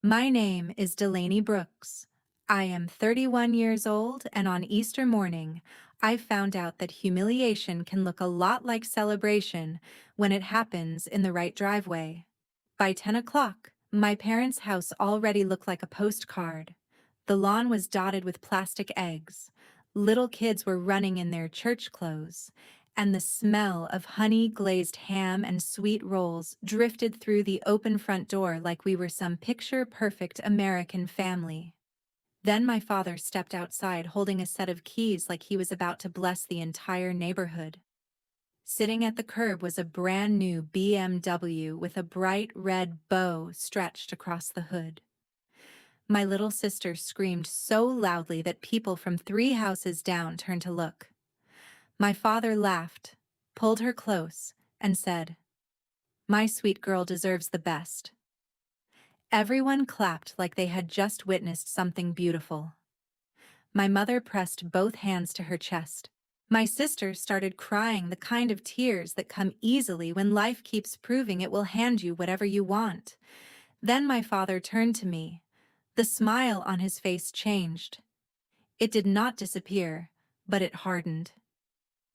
My name is Delaney Brooks. I am 31 years old, and on Easter morning, I found out that humiliation can look a lot like celebration when it happens in the right driveway. By 10 o'clock, my parents' house already looked like a postcard. The lawn was dotted with plastic eggs. Little kids were running in their church clothes, and the smell of honey-glazed ham and sweet rolls drifted through the open front door like we were some picture-perfect American family. Then my father stepped outside holding a set of keys like he was about to bless the entire neighborhood. Sitting at the curb was a brand new BMW with a bright red bow stretched across the hood. My little sister screamed so loudly that people from 3 houses down turned to look. My father laughed, pulled her close, and said, "My sweet girl deserves the best." Everyone clapped like they had just witnessed something beautiful. My mother pressed both hands to her chest. My sister started crying, the kind of tears that come easily when life keeps proving it will hand you whatever you want. Then my father turned to me. The smile on his face changed. It did not disappear, but it hardened.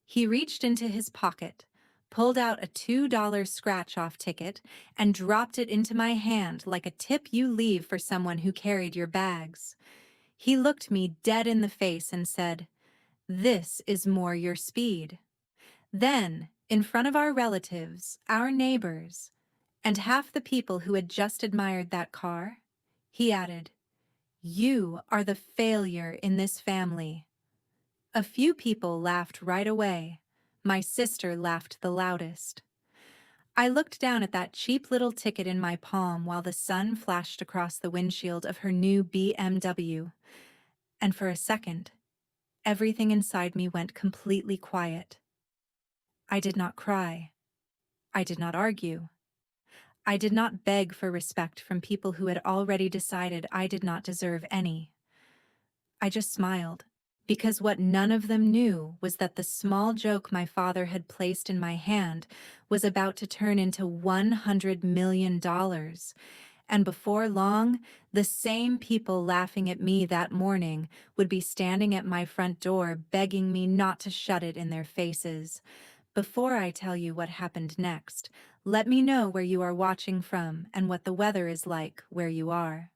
He reached into his pocket, pulled out a $2 scratch-off ticket, and dropped it into my hand like a tip you leave for someone who carried your bags. He looked me dead in the face and said, "This is more your speed." Then, in front of our relatives, our neighbors, and half the people who had just admired that car, he added, "You are the failure in this family." A few people laughed right away. My sister laughed the loudest. I looked down at that cheap little ticket in my palm while the sun flashed across the windshield of her new BMW, and for a second, everything inside me went completely quiet. I did not cry. I did not argue. I did not beg for respect from people who had already decided I did not deserve any. I just smiled, because what none of them knew was that the small joke my father had placed in my hand was about to turn into $100 million. And before long, the same people laughing at me that morning would be standing at my front door begging me not to shut it in their faces. Before I tell you what happened next, let me know where you are watching from and what the weather is like where you are.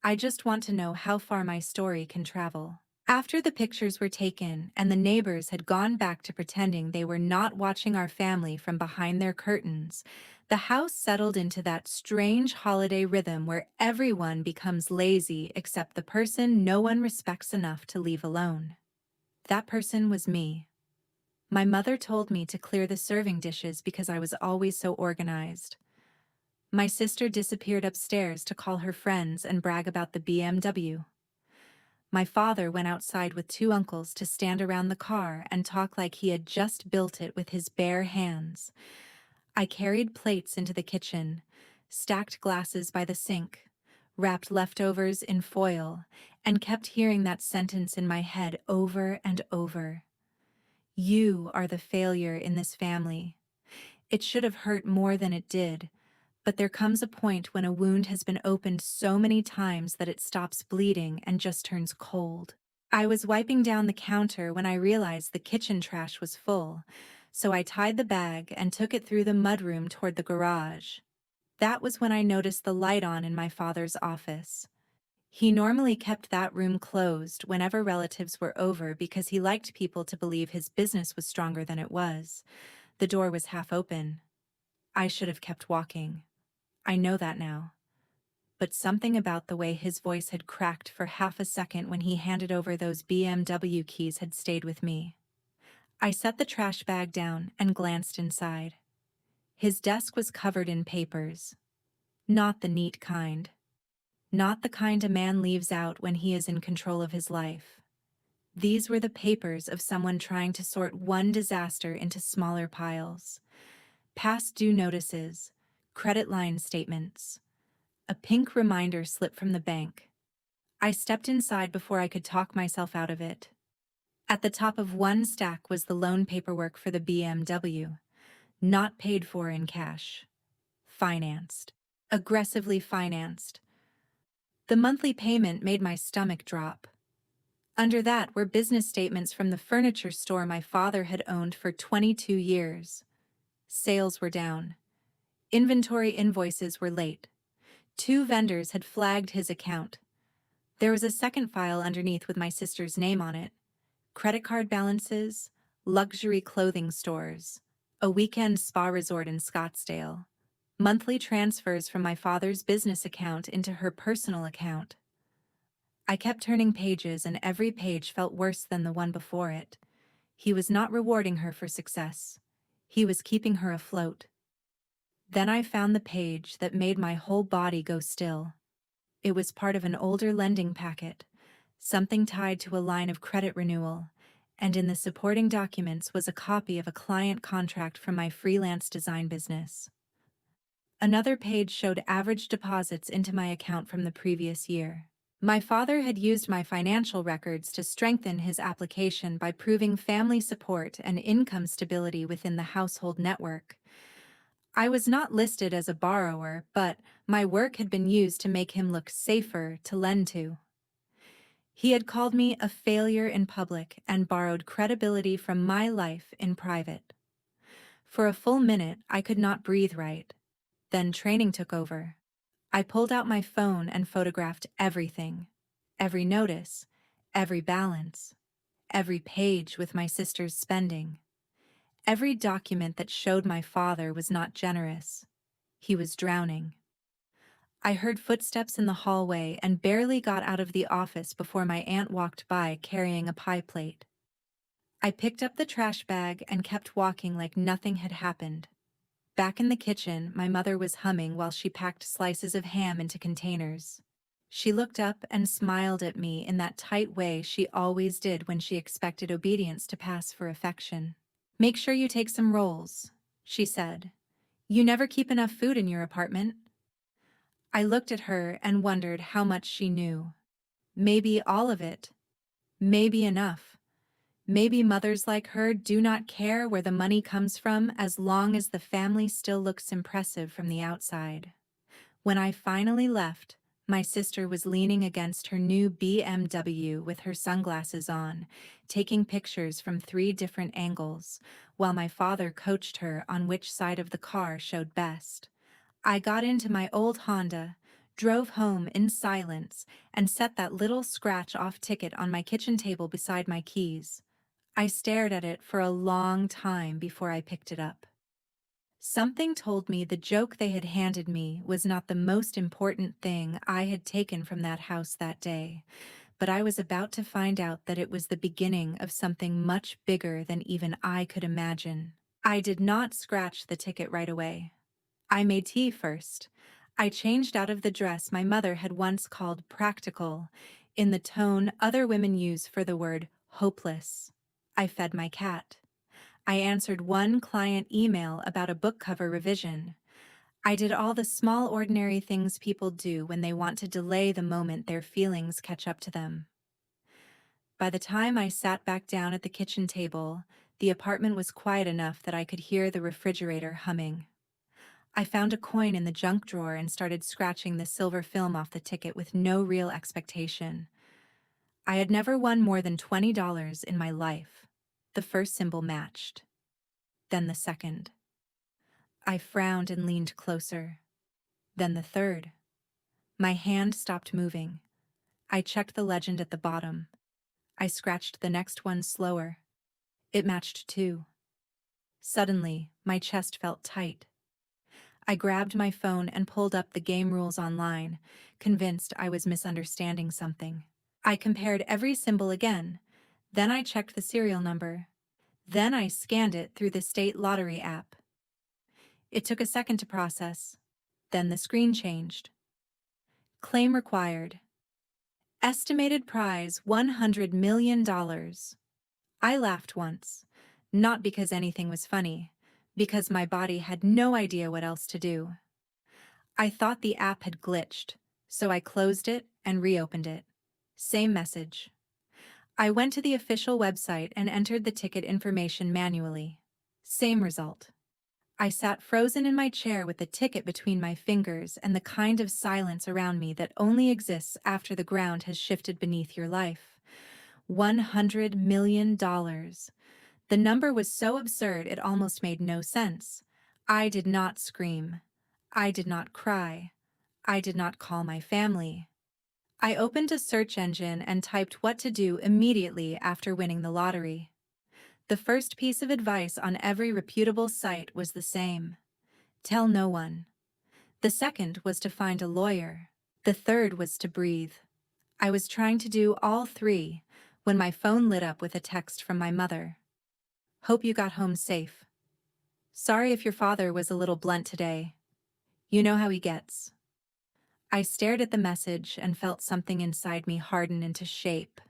I just want to know how far my story can travel. After the pictures were taken and the neighbors had gone back to pretending they were not watching our family from behind their curtains, the house settled into that strange holiday rhythm where everyone becomes lazy except the person no one respects enough to leave alone. That person was me. My mother told me to clear the serving dishes because I was always so organized. My sister disappeared upstairs to call her friends and brag about the BMW. My father went outside with 2 uncles to stand around the car and talk like he had just built it with his bare hands. I carried plates into the kitchen, stacked glasses by the sink, wrapped leftovers in foil, and kept hearing that sentence in my head over and over. You are the failure in this family. It should have hurt more than it did, but there comes a point when a wound has been opened so many times that it stops bleeding and just turns cold. I was wiping down the counter when I realized the kitchen trash was full, so I tied the bag and took it through the mudroom toward the garage. That was when I noticed the light on in my father's office. He normally kept that room closed whenever relatives were over because he liked people to believe his business was stronger than it was. The door was half open. I should have kept walking. I know that now. But something about the way his voice had cracked for half a second when he handed over those BMW keys had stayed with me. I set the trash bag down and glanced inside. His desk was covered in papers. Not the neat kind. Not the kind a man leaves out when he is in control of his life. These were the papers of someone trying to sort one disaster into smaller piles. Past due notices, credit line statements, a pink reminder slip from the bank. I stepped inside before I could talk myself out of it. At the top of one stack was the loan paperwork for the BMW. Not paid for in cash. Financed. Aggressively financed. The monthly payment made my stomach drop. Under that were business statements from the furniture store my father had owned for 22 years. Sales were down. Inventory invoices were late. 2 vendors had flagged his account. There was a second file underneath with my sister's name on it. Credit card balances, luxury clothing stores, a weekend spa resort in Scottsdale, monthly transfers from my father's business account into her personal account. I kept turning pages and every page felt worse than the one before it. He was not rewarding her for success. He was keeping her afloat. Then I found the page that made my whole body go still. It was part of an older lending packet, something tied to a line of credit renewal, and in the supporting documents was a copy of a client contract from my freelance design business. Another page showed average deposits into my account from the previous year. My father had used my financial records to strengthen his application by proving family support and income stability within the household network. I was not listed as a borrower, but my work had been used to make him look safer to lend to. He had called me a failure in public and borrowed credibility from my life in private. For a full minute, I could not breathe right. Then training took over. I pulled out my phone and photographed everything. Every notice, every balance, every page with my sister's spending. Every document that showed my father was not generous. He was drowning. I heard footsteps in the hallway and barely got out of the office before my aunt walked by carrying a pie plate. I picked up the trash bag and kept walking like nothing had happened. Back in the kitchen, my mother was humming while she packed slices of ham into containers. She looked up and smiled at me in that tight way she always did when she expected obedience to pass for affection. "Make sure you take some rolls," she said. "You never keep enough food in your apartment." I looked at her and wondered how much she knew. Maybe all of it. Maybe enough. Maybe mothers like her do not care where the money comes from as long as the family still looks impressive from the outside. When I finally left, my sister was leaning against her new BMW with her sunglasses on, taking pictures from 3 different angles, while my father coached her on which side of the car showed best. I got into my old Honda, drove home in silence, and set that little scratch-off ticket on my kitchen table beside my keys. I stared at it for a long time before I picked it up. Something told me the joke they had handed me was not the most important thing I had taken from that house that day, but I was about to find out that it was the beginning of something much bigger than even I could imagine. I did not scratch the ticket right away. I made tea first. I changed out of the dress my mother had once called practical, in the tone other women use for the word hopeless. I fed my cat. I answered one client email about a book cover revision. I did all the small ordinary things people do when they want to delay the moment their feelings catch up to them. By the time I sat back down at the kitchen table, the apartment was quiet enough that I could hear the refrigerator humming. I found a coin in the junk drawer and started scratching the silver film off the ticket with no real expectation. I had never won more than $20 in my life. The first symbol matched. Then the second. I frowned and leaned closer. Then the third. My hand stopped moving. I checked the legend at the bottom. I scratched the next one slower. It matched too. Suddenly, my chest felt tight. I grabbed my phone and pulled up the game rules online, convinced I was misunderstanding something. I compared every symbol again. Then I checked the serial number. Then I scanned it through the state lottery app. It took a second to process. Then the screen changed. Claim required. Estimated prize $100 million. I laughed once, not because anything was funny, because my body had no idea what else to do. I thought the app had glitched, so I closed it and reopened it. Same message. I went to the official website and entered the ticket information manually. Same result. I sat frozen in my chair with the ticket between my fingers and the kind of silence around me that only exists after the ground has shifted beneath your life. $100 million. The number was so absurd it almost made no sense. I did not scream. I did not cry. I did not call my family. I opened a search engine and typed what to do immediately after winning the lottery. The first piece of advice on every reputable site was the same. Tell no one. The second was to find a lawyer. The third was to breathe. I was trying to do all three when my phone lit up with a text from my mother. Hope you got home safe. Sorry if your father was a little blunt today. You know how he gets. I stared at the message and felt something inside me harden into shape.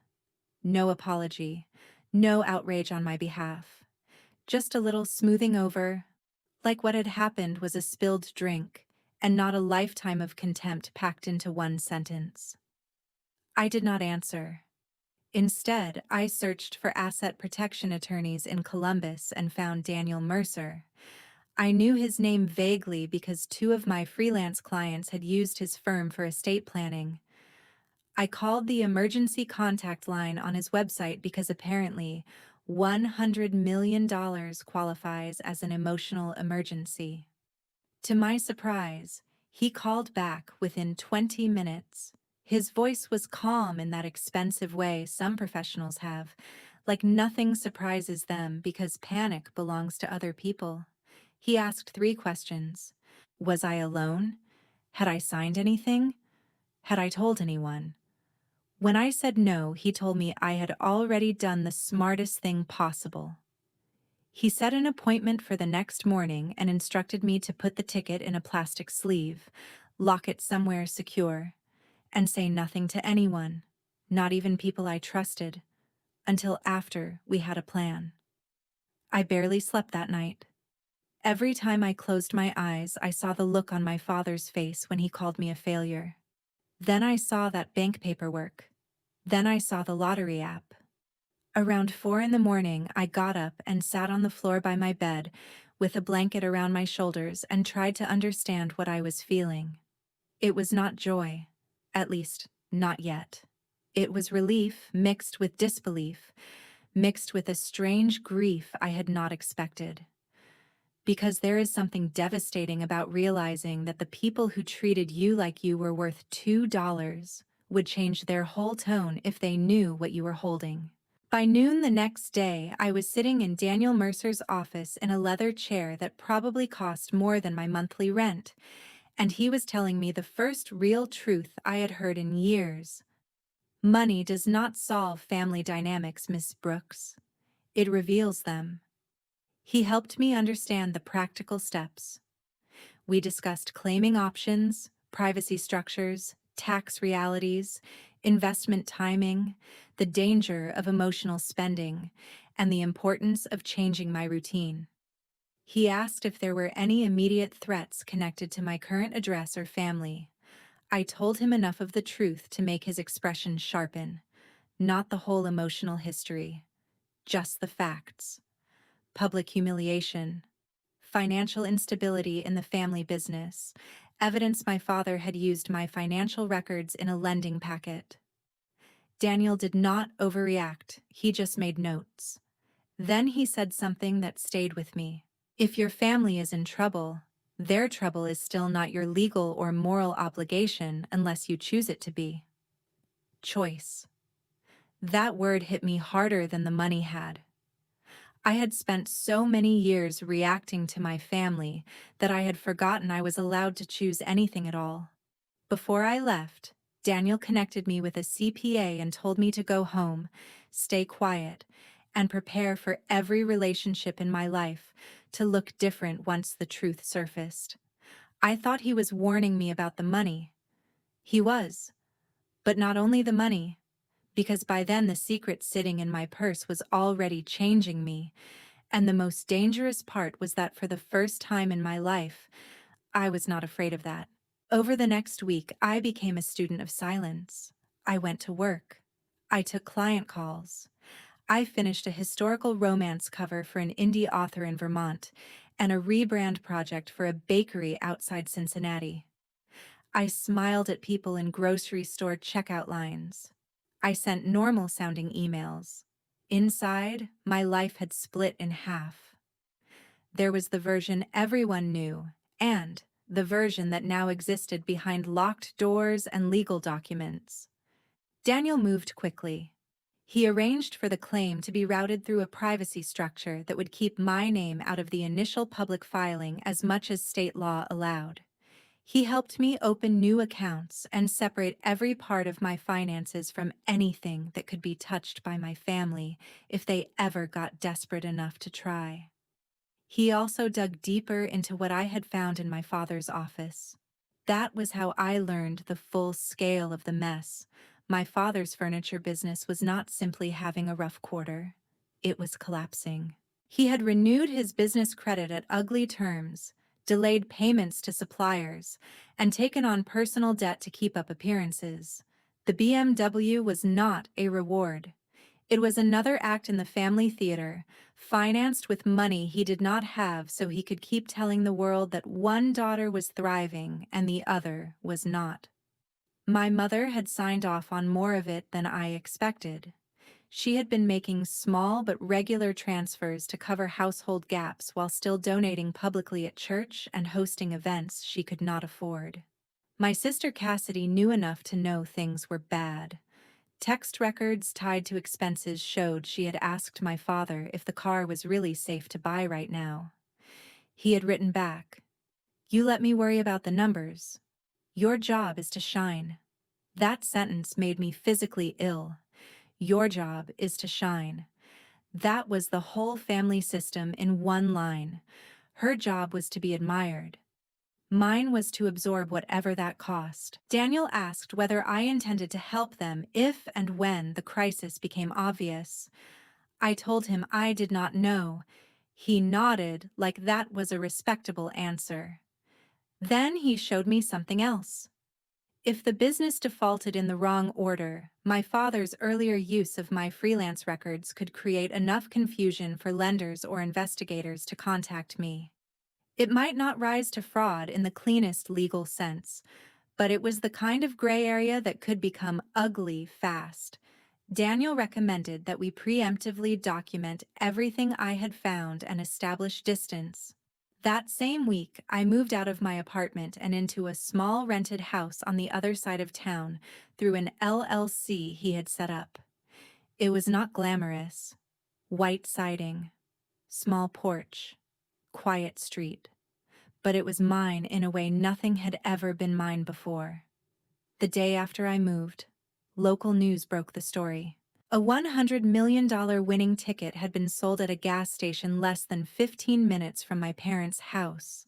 No apology, no outrage on my behalf. Just a little smoothing over, like what had happened was a spilled drink, and not a lifetime of contempt packed into one sentence. I did not answer. Instead, I searched for asset protection attorneys in Columbus and found Daniel Mercer. I knew his name vaguely because two of my freelance clients had used his firm for estate planning. I called the emergency contact line on his website because apparently $100 million qualifies as an emotional emergency. To my surprise, he called back within 20 minutes. His voice was calm in that expensive way some professionals have, like nothing surprises them because panic belongs to other people. He asked 3 questions. Was I alone? Had I signed anything? Had I told anyone? When I said no, he told me I had already done the smartest thing possible. He set an appointment for the next morning and instructed me to put the ticket in a plastic sleeve, lock it somewhere secure, and say nothing to anyone, not even people I trusted, until after we had a plan. I barely slept that night. Every time I closed my eyes, I saw the look on my father's face when he called me a failure. Then I saw that bank paperwork. Then I saw the lottery app. Around 4 in the morning, I got up and sat on the floor by my bed with a blanket around my shoulders and tried to understand what I was feeling. It was not joy, at least, not yet. It was relief mixed with disbelief, mixed with a strange grief I had not expected. Because there is something devastating about realizing that the people who treated you like you were worth $2 would change their whole tone if they knew what you were holding. By noon the next day, I was sitting in Daniel Mercer's office in a leather chair that probably cost more than my monthly rent, and he was telling me the first real truth I had heard in years. Money does not solve family dynamics, Miss Brooks. It reveals them. He helped me understand the practical steps. We discussed claiming options, privacy structures, tax realities, investment timing, the danger of emotional spending, and the importance of changing my routine. He asked if there were any immediate threats connected to my current address or family. I told him enough of the truth to make his expression sharpen, not the whole emotional history, just the facts. Public humiliation, financial instability in the family business, evidence my father had used my financial records in a lending packet. Daniel did not overreact, he just made notes. Then he said something that stayed with me. If your family is in trouble, their trouble is still not your legal or moral obligation unless you choose it to be. Choice. That word hit me harder than the money had. I had spent so many years reacting to my family that I had forgotten I was allowed to choose anything at all. Before I left, Daniel connected me with a CPA and told me to go home, stay quiet, and prepare for every relationship in my life to look different once the truth surfaced. I thought he was warning me about the money. He was. But not only the money, because by then the secret sitting in my purse was already changing me, and the most dangerous part was that for the first time in my life, I was not afraid of that. Over the next week, I became a student of silence. I went to work. I took client calls. I finished a historical romance cover for an indie author in Vermont, and a rebrand project for a bakery outside Cincinnati. I smiled at people in grocery store checkout lines. I sent normal-sounding emails. Inside, my life had split in half. There was the version everyone knew, and the version that now existed behind locked doors and legal documents. Daniel moved quickly. He arranged for the claim to be routed through a privacy structure that would keep my name out of the initial public filing as much as state law allowed. He helped me open new accounts and separate every part of my finances from anything that could be touched by my family if they ever got desperate enough to try. He also dug deeper into what I had found in my father's office. That was how I learned the full scale of the mess. My father's furniture business was not simply having a rough quarter. It was collapsing. He had renewed his business credit at ugly terms, delayed payments to suppliers, and taken on personal debt to keep up appearances. The BMW was not a reward. It was another act in the family theater, financed with money he did not have so he could keep telling the world that one daughter was thriving and the other was not. My mother had signed off on more of it than I expected. She had been making small but regular transfers to cover household gaps while still donating publicly at church and hosting events she could not afford. My sister Cassidy knew enough to know things were bad. Text records tied to expenses showed she had asked my father if the car was really safe to buy right now. He had written back, "You let me worry about the numbers. Your job is to shine." That sentence made me physically ill. Your job is to shine. That was the whole family system in one line. Her job was to be admired. Mine was to absorb whatever that cost. Daniel asked whether I intended to help them if and when the crisis became obvious. I told him I did not know. He nodded like that was a respectable answer. Then he showed me something else. If the business defaulted in the wrong order, my father's earlier use of my freelance records could create enough confusion for lenders or investigators to contact me. It might not rise to fraud in the cleanest legal sense, but it was the kind of gray area that could become ugly fast. Daniel recommended that we preemptively document everything I had found and establish distance. That same week, I moved out of my apartment and into a small rented house on the other side of town through an LLC he had set up. It was not glamorous. White siding, small porch, quiet street. But it was mine in a way nothing had ever been mine before. The day after I moved, local news broke the story. A $100 million winning ticket had been sold at a gas station less than 15 minutes from my parents' house.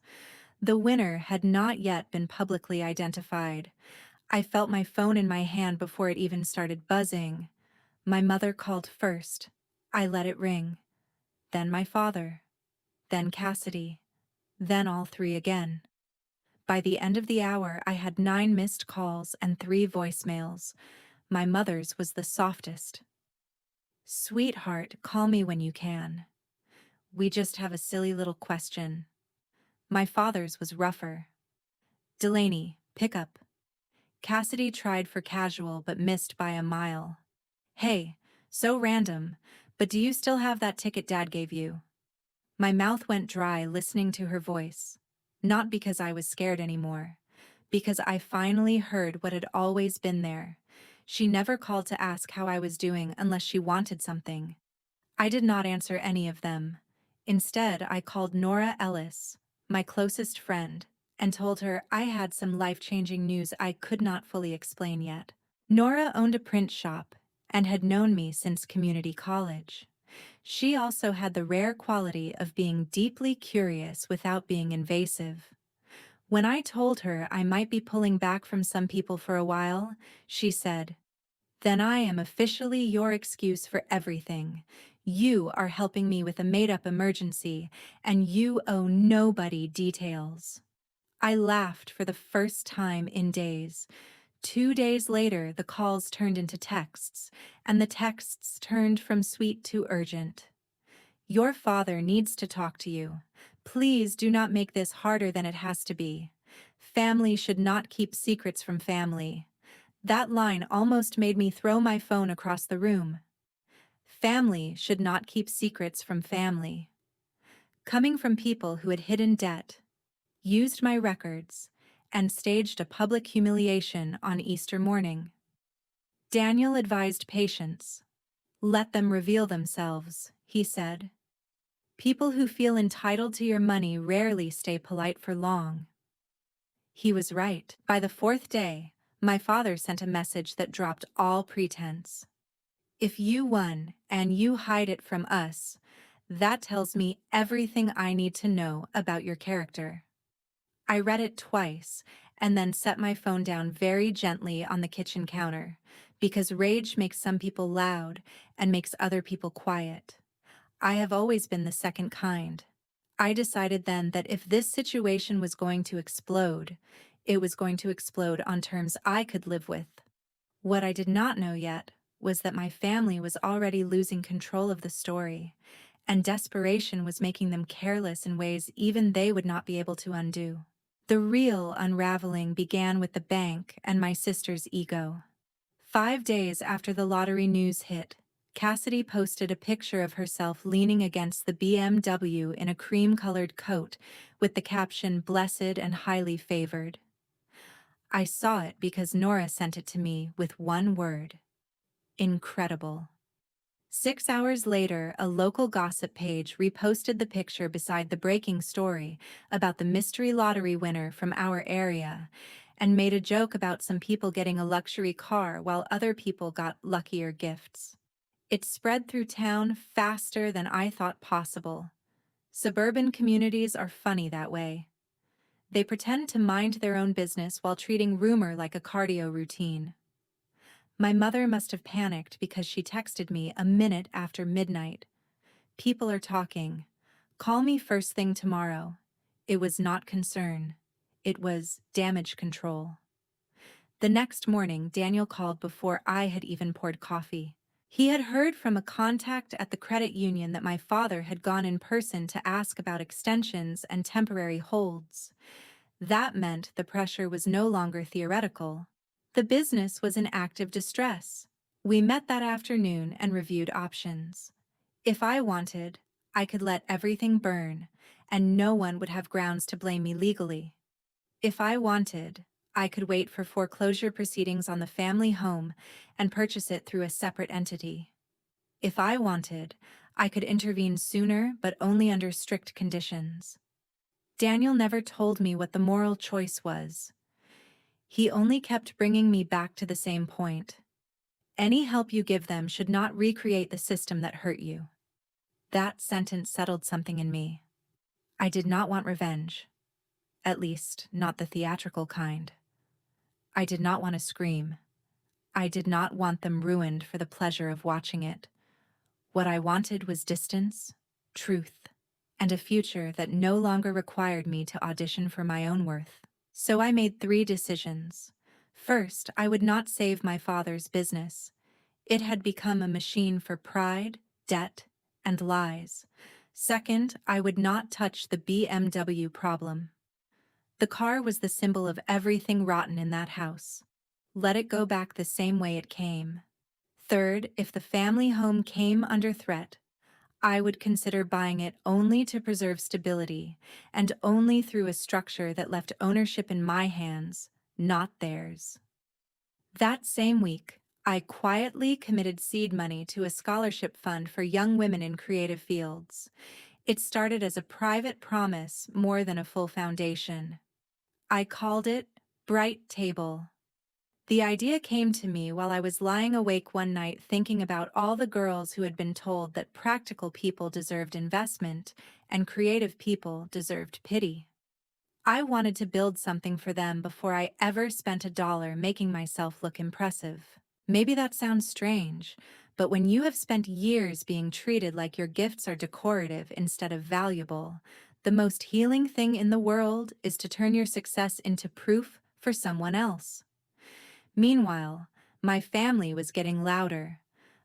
The winner had not yet been publicly identified. I felt my phone in my hand before it even started buzzing. My mother called first. I let it ring. Then my father. Then Cassidy. Then all three again. By the end of the hour, I had 9 missed calls and 3 voicemails. My mother's was the softest. "Sweetheart, call me when you can. We just have a silly little question." My father's was rougher. "Delaney, pick up." Cassidy tried for casual but missed by a mile. "Hey, so random, but do you still have that ticket Dad gave you?" My mouth went dry listening to her voice. Not because I was scared anymore, because I finally heard what had always been there. She never called to ask how I was doing unless she wanted something. I did not answer any of them. Instead, I called Nora Ellis, my closest friend, and told her I had some life-changing news I could not fully explain yet. Nora owned a print shop and had known me since community college. She also had the rare quality of being deeply curious without being invasive. When I told her I might be pulling back from some people for a while, she said, "Then I am officially your excuse for everything. You are helping me with a made-up emergency, and you owe nobody details." I laughed for the first time in days. 2 days later, the calls turned into texts, and the texts turned from sweet to urgent. "Your father needs to talk to you. Please do not make this harder than it has to be. Family should not keep secrets from family. That line almost made me throw my phone across the room. Family should not keep secrets from family. Coming from people who had hidden debt, used my records, and staged a public humiliation on Easter morning. Daniel advised patience. Let them reveal themselves, he said. People who feel entitled to your money rarely stay polite for long. He was right. By the fourth day, my father sent a message that dropped all pretense. If you won and you hide it from us, that tells me everything I need to know about your character. I read it twice and then set my phone down very gently on the kitchen counter, because rage makes some people loud and makes other people quiet. I have always been the second kind. I decided then that if this situation was going to explode, it was going to explode on terms I could live with. What I did not know yet was that my family was already losing control of the story, and desperation was making them careless in ways even they would not be able to undo. The real unraveling began with the bank and my sister's ego. 5 days after the lottery news hit, Cassidy posted a picture of herself leaning against the BMW in a cream-colored coat with the caption "Blessed and highly favored." I saw it because Nora sent it to me with one word: incredible. 6 hours later, a local gossip page reposted the picture beside the breaking story about the mystery lottery winner from our area and made a joke about some people getting a luxury car while other people got luckier gifts. It spread through town faster than I thought possible. Suburban communities are funny that way. They pretend to mind their own business while treating rumor like a cardio routine. My mother must have panicked because she texted me a minute after midnight. People are talking. Call me first thing tomorrow. It was not concern. It was damage control. The next morning, Daniel called before I had even poured coffee. He had heard from a contact at the credit union that my father had gone in person to ask about extensions and temporary holds. That meant the pressure was no longer theoretical. The business was in active distress. We met that afternoon and reviewed options. If I wanted, I could let everything burn, and no one would have grounds to blame me legally. If I wanted, I could wait for foreclosure proceedings on the family home and purchase it through a separate entity. If I wanted, I could intervene sooner, but only under strict conditions. Daniel never told me what the moral choice was. He only kept bringing me back to the same point. Any help you give them should not recreate the system that hurt you. That sentence settled something in me. I did not want revenge. At least, not the theatrical kind. I did not want to scream. I did not want them ruined for the pleasure of watching it. What I wanted was distance, truth, and a future that no longer required me to audition for my own worth. So I made 3 decisions. First, I would not save my father's business. It had become a machine for pride, debt, and lies. Second, I would not touch the BMW problem. The car was the symbol of everything rotten in that house. Let it go back the same way it came. Third, if the family home came under threat, I would consider buying it only to preserve stability, and only through a structure that left ownership in my hands, not theirs. That same week, I quietly committed seed money to a scholarship fund for young women in creative fields. It started as a private promise more than a full foundation. I called it Bright Table. The idea came to me while I was lying awake one night thinking about all the girls who had been told that practical people deserved investment and creative people deserved pity. I wanted to build something for them before I ever spent $1 making myself look impressive. Maybe that sounds strange, but when you have spent years being treated like your gifts are decorative instead of valuable, the most healing thing in the world is to turn your success into proof for someone else. Meanwhile, my family was getting louder.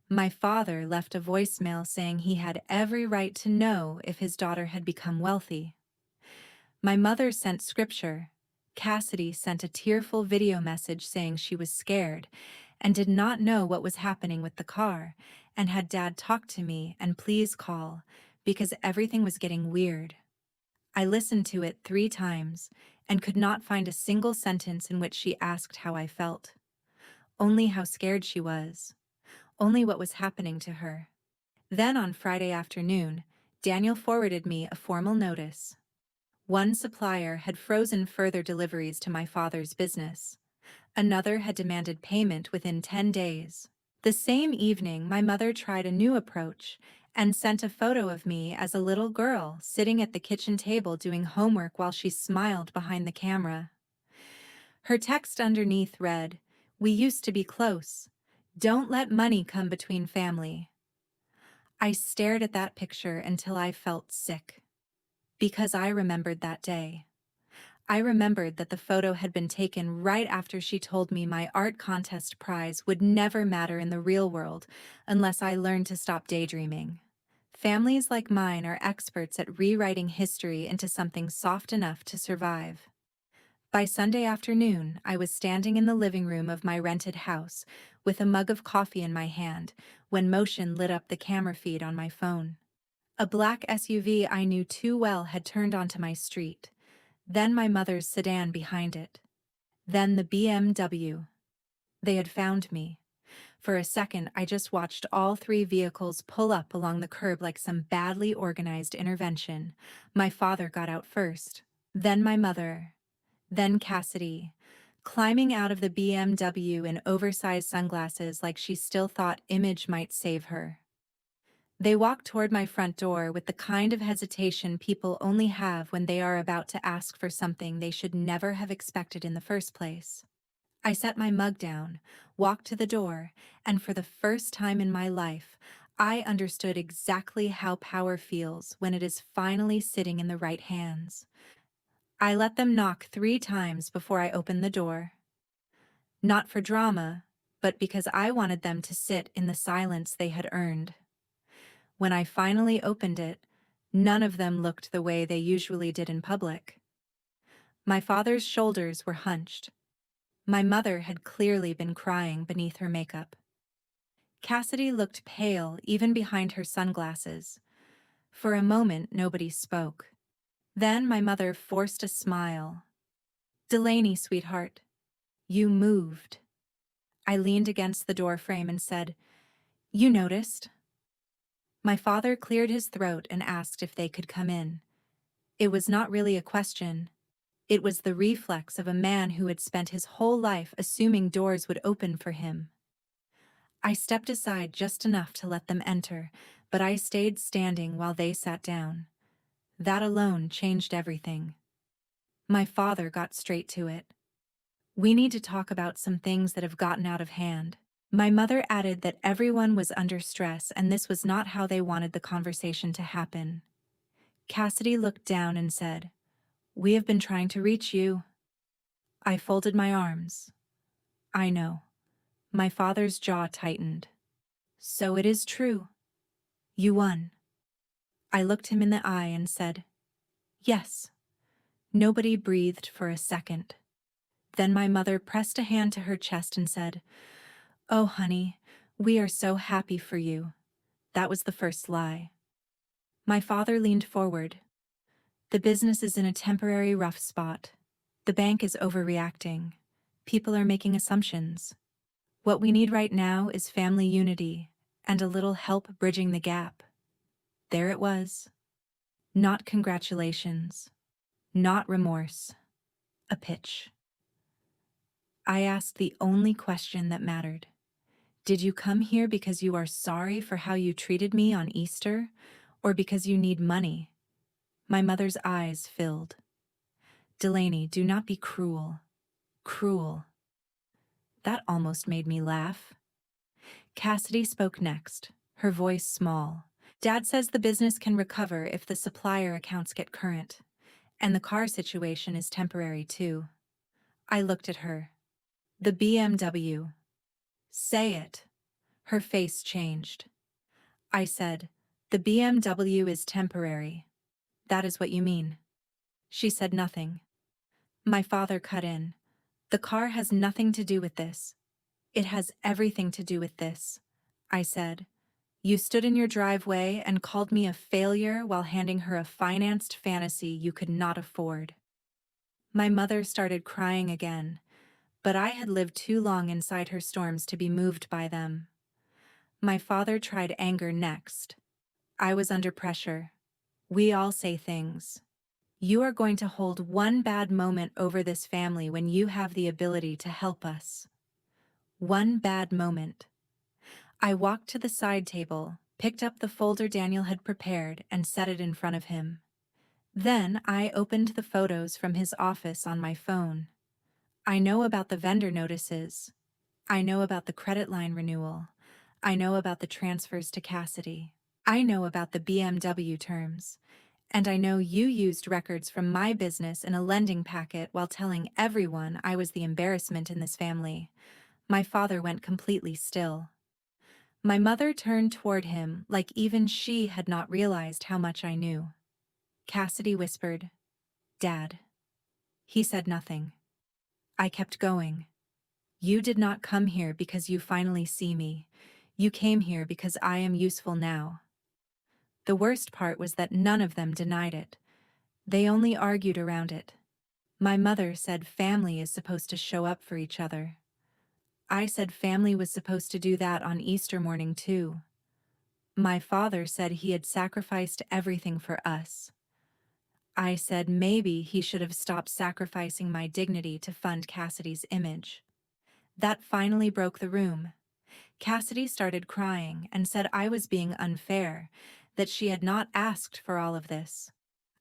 My father left a voicemail saying he had every right to know if his daughter had become wealthy. My mother sent scripture. Cassidy sent a tearful video message saying she was scared and did not know what was happening with the car, and had Dad talk to me and please call, because everything was getting weird. I listened to it 3 times and could not find a single sentence in which she asked how I felt. Only how scared she was. Only what was happening to her. Then on Friday afternoon, Daniel forwarded me a formal notice. One supplier had frozen further deliveries to my father's business. Another had demanded payment within 10 days. The same evening, my mother tried a new approach and sent a photo of me as a little girl sitting at the kitchen table doing homework while she smiled behind the camera. Her text underneath read, "We used to be close. Don't let money come between family." I stared at that picture until I felt sick. Because I remembered that day. I remembered that the photo had been taken right after she told me my art contest prize would never matter in the real world unless I learned to stop daydreaming. Families like mine are experts at rewriting history into something soft enough to survive. By Sunday afternoon, I was standing in the living room of my rented house with a mug of coffee in my hand when motion lit up the camera feed on my phone. A black SUV I knew too well had turned onto my street. Then my mother's sedan behind it. Then the BMW. They had found me. For a second, I just watched all 3 vehicles pull up along the curb like some badly organized intervention. My father got out first. Then my mother. Then Cassidy, climbing out of the BMW in oversized sunglasses like she still thought image might save her. They walked toward my front door with the kind of hesitation people only have when they are about to ask for something they should never have expected in the first place. I set my mug down, walked to the door, and for the first time in my life, I understood exactly how power feels when it is finally sitting in the right hands. I let them knock 3 times before I opened the door. Not for drama, but because I wanted them to sit in the silence they had earned. When I finally opened it, none of them looked the way they usually did in public. My father's shoulders were hunched. My mother had clearly been crying beneath her makeup. Cassidy looked pale even behind her sunglasses. For a moment, nobody spoke. Then my mother forced a smile. "Delaney, sweetheart, you moved." I leaned against the door frame and said, "You noticed?" My father cleared his throat and asked if they could come in. It was not really a question. It was the reflex of a man who had spent his whole life assuming doors would open for him. I stepped aside just enough to let them enter, but I stayed standing while they sat down. That alone changed everything. My father got straight to it. "We need to talk about some things that have gotten out of hand." My mother added that everyone was under stress and this was not how they wanted the conversation to happen. Cassidy looked down and said, "We have been trying to reach you." I folded my arms. "I know." My father's jaw tightened. "So it is true. You won." I looked him in the eye and said, "Yes." Nobody breathed for a second. Then my mother pressed a hand to her chest and said, "Oh, honey, we are so happy for you." That was the first lie. My father leaned forward. "The business is in a temporary rough spot. The bank is overreacting. People are making assumptions. What we need right now is family unity and a little help bridging the gap." There it was. Not congratulations. Not remorse. A pitch. I asked the only question that mattered. "Did you come here because you are sorry for how you treated me on Easter, or because you need money?" My mother's eyes filled. "Delaney, do not be cruel." Cruel. That almost made me laugh. Cassidy spoke next, her voice small. "Dad says the business can recover if the supplier accounts get current. And the car situation is temporary too." I looked at her. "The BMW." "Say it." Her face changed. I said, "The BMW is temporary." "That is what you mean." She said nothing. My father cut in. The car has nothing to do with this. It has everything to do with this, I said. You stood in your driveway and called me a failure while handing her a financed fantasy you could not afford. My mother started crying again, but I had lived too long inside her storms to be moved by them. My father tried anger next. I was under pressure. We all say things. You are going to hold one bad moment over this family when you have the ability to help us. One bad moment. I walked to the side table, picked up the folder Daniel had prepared, and set it in front of him. Then I opened the photos from his office on my phone. I know about the vendor notices. I know about the credit line renewal. I know about the transfers to Cassidy. I know about the BMW terms. And I know you used records from my business in a lending packet while telling everyone I was the embarrassment in this family. My father went completely still. My mother turned toward him like even she had not realized how much I knew. Cassidy whispered, "Dad." He said nothing. I kept going. You did not come here because you finally see me. You came here because I am useful now. The worst part was that none of them denied it. They only argued around it. My mother said family is supposed to show up for each other. I said family was supposed to do that on Easter morning too. My father said he had sacrificed everything for us. I said maybe he should have stopped sacrificing my dignity to fund Cassidy's image. That finally broke the room. Cassidy started crying and said I was being unfair, that she had not asked for all of this.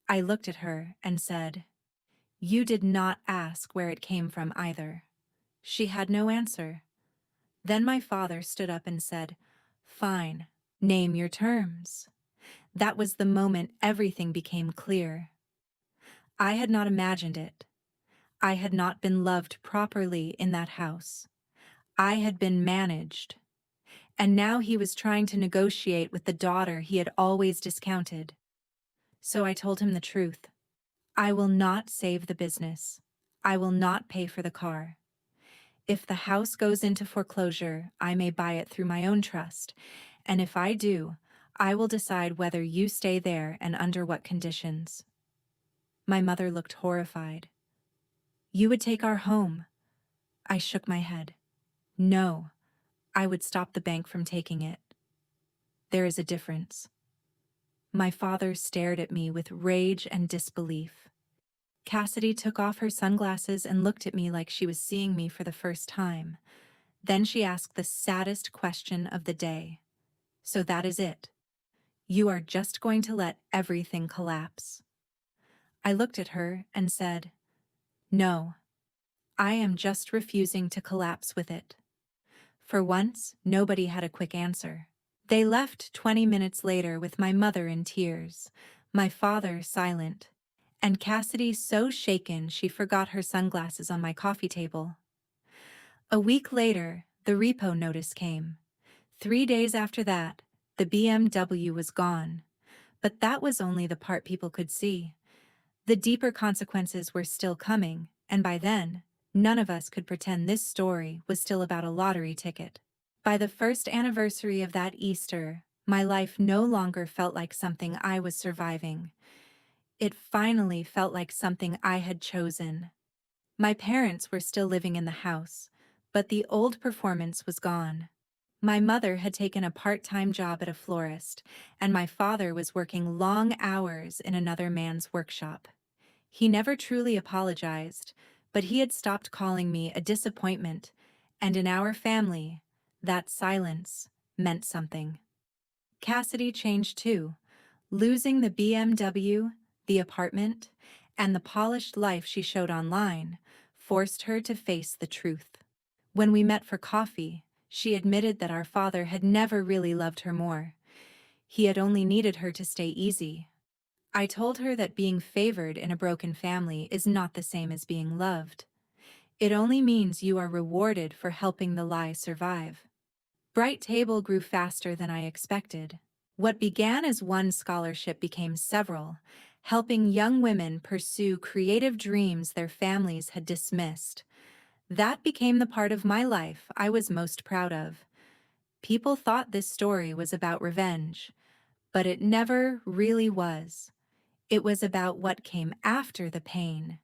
I looked at her and said, "You did not ask where it came from either." She had no answer. Then my father stood up and said, "Fine, name your terms." That was the moment everything became clear. I had not imagined it. I had not been loved properly in that house. I had been managed. And now he was trying to negotiate with the daughter he had always discounted. So I told him the truth. I will not save the business. I will not pay for the car. If the house goes into foreclosure, I may buy it through my own trust, and if I do, I will decide whether you stay there and under what conditions. My mother looked horrified. You would take our home. I shook my head. No, I would stop the bank from taking it. There is a difference. My father stared at me with rage and disbelief. Cassidy took off her sunglasses and looked at me like she was seeing me for the first time. Then she asked the saddest question of the day. So that is it. You are just going to let everything collapse. I looked at her and said, "No, I am just refusing to collapse with it." For once, nobody had a quick answer. They left 20 minutes later with my mother in tears, my father silent, and Cassidy so shaken she forgot her sunglasses on my coffee table. A week later, the repo notice came. 3 days after that, the BMW was gone. But that was only the part people could see. The deeper consequences were still coming, and by then, none of us could pretend this story was still about a lottery ticket. By the first anniversary of that Easter, my life no longer felt like something I was surviving. It finally felt like something I had chosen. My parents were still living in the house, but the old performance was gone. My mother had taken a part-time job at a florist, and my father was working long hours in another man's workshop. He never truly apologized, but he had stopped calling me a disappointment, and in our family, that silence meant something. Cassidy changed too. Losing the BMW, the apartment, and the polished life she showed online forced her to face the truth. When we met for coffee, she admitted that our father had never really loved her more. He had only needed her to stay easy. I told her that being favored in a broken family is not the same as being loved. It only means you are rewarded for helping the lie survive. Bright Table grew faster than I expected. What began as one scholarship became several, helping young women pursue creative dreams their families had dismissed. That became the part of my life I was most proud of. People thought this story was about revenge, but it never really was. It was about what came after the pain.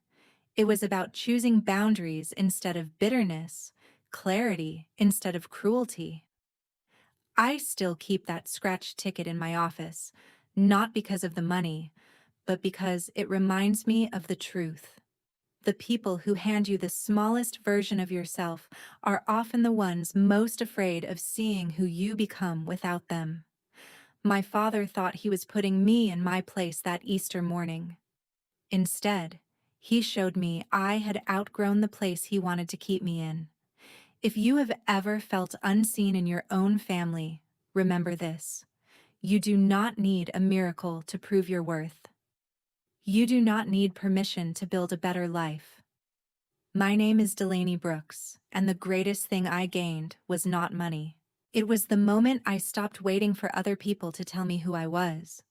It was about choosing boundaries instead of bitterness, clarity instead of cruelty. I still keep that scratch ticket in my office, not because of the money, but because it reminds me of the truth. The people who hand you the smallest version of yourself are often the ones most afraid of seeing who you become without them. My father thought he was putting me in my place that Easter morning. Instead, he showed me I had outgrown the place he wanted to keep me in. If you have ever felt unseen in your own family, remember this. You do not need a miracle to prove your worth. You do not need permission to build a better life. My name is Delaney Brooks, and the greatest thing I gained was not money. It was the moment I stopped waiting for other people to tell me who I was.